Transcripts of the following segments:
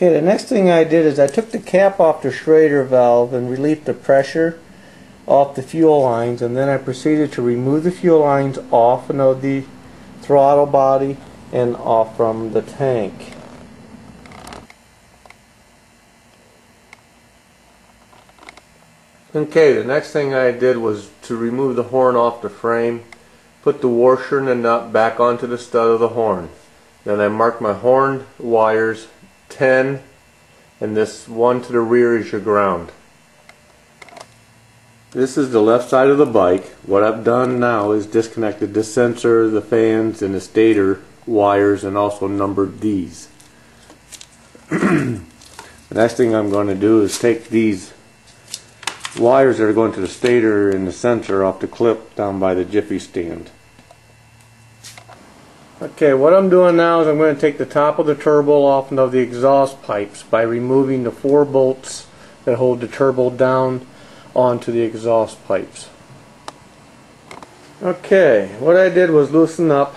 Okay, the next thing I did is I took the cap off the Schrader valve and relieved the pressure off the fuel lines, and then I proceeded to remove the fuel lines off of the throttle body and off from the tank. Okay, the next thing I did was to remove the horn off the frame, put the washer and the nut back onto the stud of the horn. Then I marked my horn wires 10, and this one to the rear is your ground. This is the left side of the bike. What I've done now is disconnected this sensor, the fans, and the stator wires, and also numbered these. The next thing I'm going to do is take these wires that are going to the stator and the sensor off the clip down by the jiffy stand. Okay, what I'm doing now is I'm going to take the top of the turbo off of the exhaust pipes by removing the 4 bolts that hold the turbo down onto the exhaust pipes. Okay, what I did was loosen up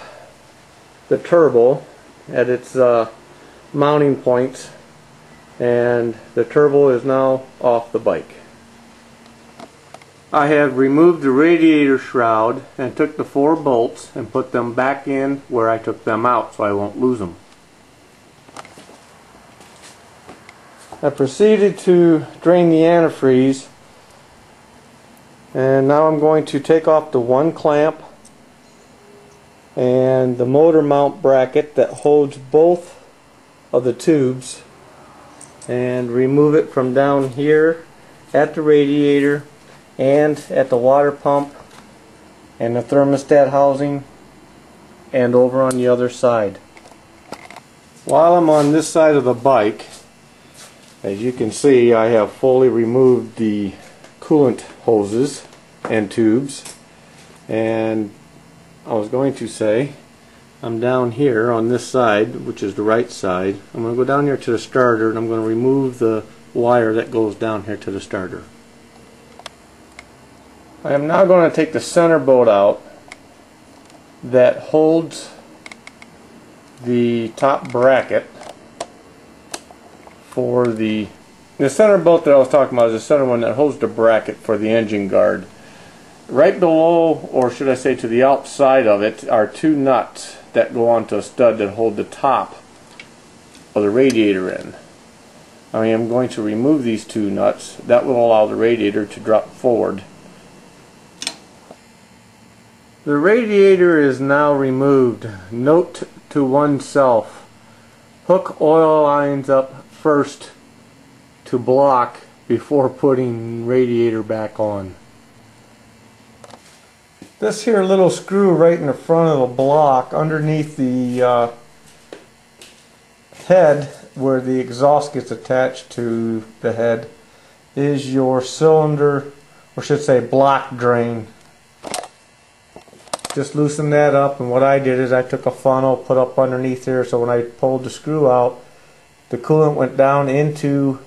the turbo at its mounting points, and the turbo is now off the bike. I have removed the radiator shroud and took the 4 bolts and put them back in where I took them out so I won't lose them. I proceeded to drain the antifreeze, and now I'm going to take off the 1 clamp and the motor mount bracket that holds both of the tubes and remove it from down here at the radiator and at the water pump and the thermostat housing and over on the other side. While I'm on this side of the bike, as you can see, I have fully removed the coolant hoses and tubes, and I was going to say I'm down here on this side, which is the right side. I'm going to go down here to the starter, and I'm going to remove the wire that goes down here to the starter. I am now going to take the center bolt out that holds the top bracket for the center bolt that I was talking about is the center one that holds the bracket for the engine guard. Right below, or should I say to the outside of it, are 2 nuts that go onto a stud that hold the top of the radiator in. I am going to remove these 2 nuts. That will allow the radiator to drop forward. The radiator is now removed. Note to oneself, hook oil lines up first to block before putting radiator back on. This here little screw right in the front of the block underneath the head where the exhaust gets attached to the head is your cylinder, or should say block drain. Just loosen that up, and what I did is I took a funnel, put up underneath here, so when I pulled the screw out, the coolant went down into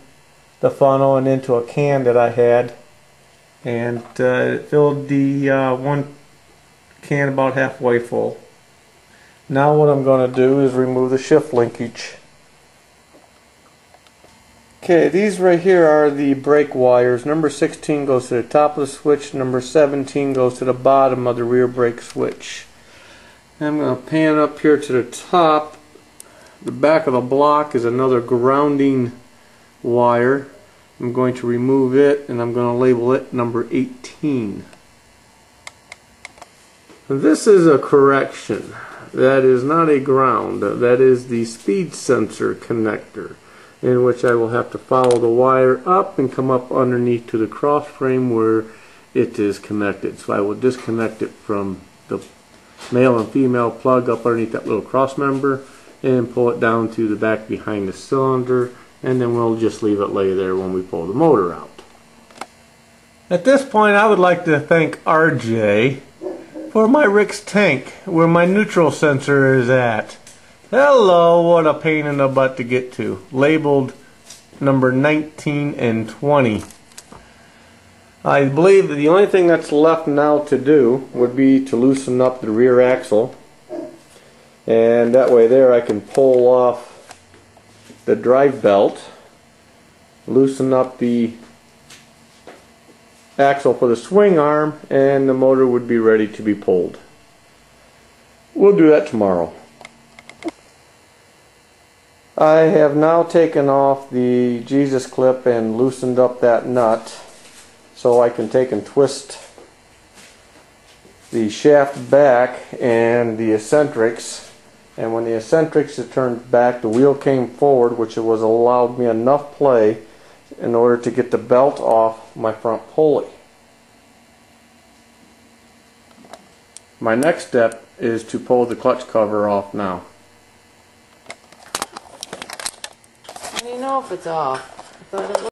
the funnel and into a can that I had, and it filled the 1 can about halfway full. Now what I'm going to do is remove the shift linkage. Okay, these right here are the brake wires. Number 16 goes to the top of the switch, number 17 goes to the bottom of the rear brake switch. I'm going to pan up here to the top. The back of the block is another grounding wire. I'm going to remove it, and I'm going to label it number 18. This is a correction. That is not a ground. That is the speed sensor connector, in which I will have to follow the wire up and come up underneath to the cross frame where it is connected. So I will disconnect it from the male and female plug up underneath that little cross member and pull it down to the back behind the cylinder, and then we'll just leave it lay there when we pull the motor out. At this point, I would like to thank RJ for my Rick's tank where my neutral sensor is at. Hello, what a pain in the butt to get to. Labeled number 19 and 20. I believe that the only thing that's left now to do would be to loosen up the rear axle, and that way there I can pull off the drive belt, loosen up the axle for the swing arm, and the motor would be ready to be pulled. We'll do that tomorrow. I have now taken off the Jesus clip and loosened up that nut so I can take and twist the shaft back and the eccentrics, and when the eccentrics is turned back, the wheel came forward, which was allowed me enough play in order to get the belt off my front pulley. My next step is to pull the clutch cover off now. How do you know if it's off? I thought it